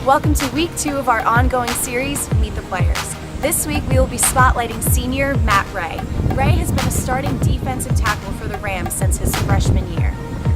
Welcome to week 2 of our ongoing series, Meet the Players. This week we will be spotlighting senior Matt Rae. Rae has been a starting defensive tackle for the Rams since his freshman year.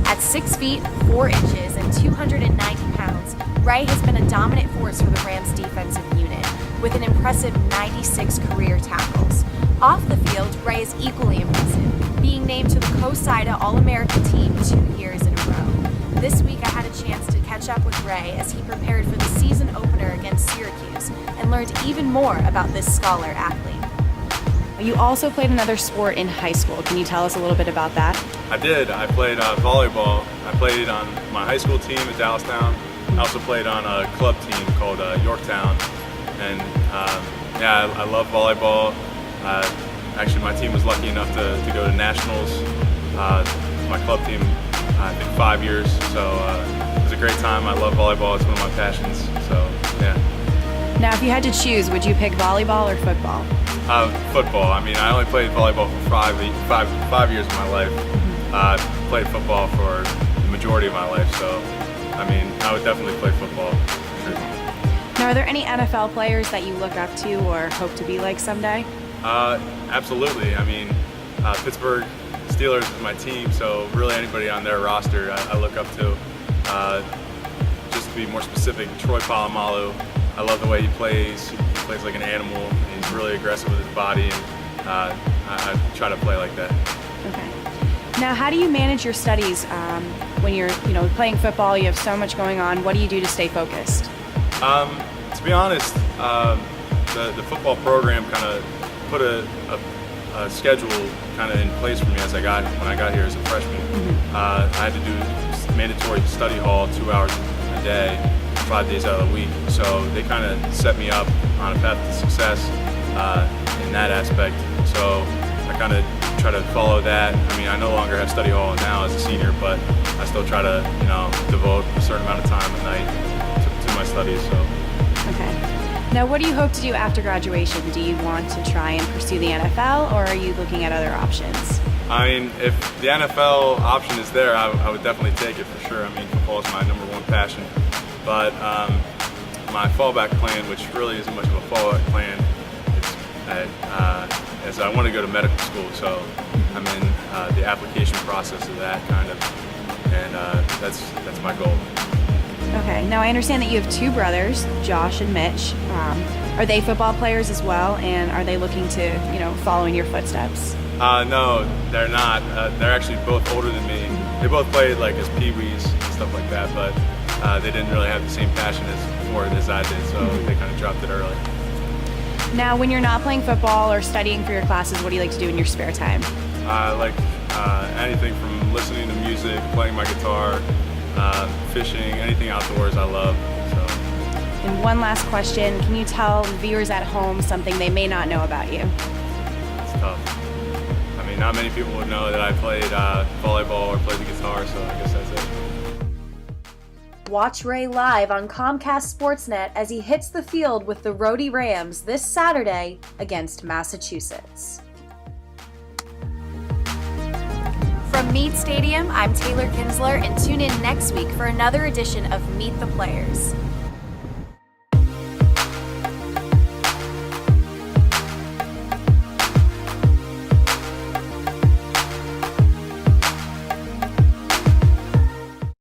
At 6 feet, 4 inches, and 290 pounds, Rae has been a dominant force for the Rams defensive unit, with an impressive 96 career tackles. Off the field, Rae is equally impressive, being named to the COSIDA All-American team 2 years in a row. This week I had a chance to catch up with Rae as he prepared for the season opener against Syracuse and learned even more about this scholar athlete. You also played another sport in high school. Can you tell us a little bit about that? I did. I played volleyball. I played on my high school team at Dallastown. I also played on a club team called Yorktown. And I love volleyball. Actually, my team was lucky enough to go to nationals. My club team, I think 5 years, so it was a great time. I love volleyball. It's one of my passions, so yeah. Now, if you had to choose, would you pick volleyball or football? Football. I mean, I only played volleyball for five years of my life. I played football for the majority of my life, so I mean, I would definitely play football. Sure. Now, are there any NFL players that you look up to or hope to be like someday? Absolutely. I mean, Pittsburgh Steelers is my team, so really anybody on their roster I look up to. Just to be more specific, Troy Polamalu. I love the way he plays. He plays like an animal. He's really aggressive with his body, and I try to play like that. Okay. Now, how do you manage your studies when you're, playing football? You have so much going on. What do you do to stay focused? To be honest, the football program kind of put a schedule kind of in place for me when I got here as a freshman. Mm-hmm. I had to do mandatory study hall 2 hours a day, 5 days out of the week. So they kind of set me up on a path to success in that aspect. So I kind of try to follow that. I mean, I no longer have study hall now as a senior, but I still try to, devote a certain amount of time a night to my studies. So. Okay. Now, what do you hope to do after graduation? Do you want to try and pursue the NFL, or are you looking at other options? I mean, if the NFL option is there, I would definitely take it for sure. I mean, football is my #1 passion. But my fallback plan, which really isn't much of a fallback plan, is I want to go to medical school. So I'm in the application process of that kind of, and that's my goal. Okay. Now, I understand that you have 2 brothers, Josh and Mitch. Are they football players as well, and are they looking to, follow in your footsteps? No, they're not. They're actually both older than me. They both played like as peewees and stuff like that, but they didn't really have the same passion for it as I did, so they kind of dropped it early. Now, when you're not playing football or studying for your classes, what do you like to do in your spare time? I like anything from listening to music, playing my guitar, fishing, anything outdoors I love. So. And one last question, can you tell the viewers at home something they may not know about you? It's tough. I mean, not many people would know that I played volleyball or played the guitar, so I guess that's it. Watch Rae live on Comcast Sportsnet as he hits the field with the Rhody Rams this Saturday against Massachusetts. From Meade Stadium, I'm Taylor Kinzler, and tune in next week for another edition of Meet the Players.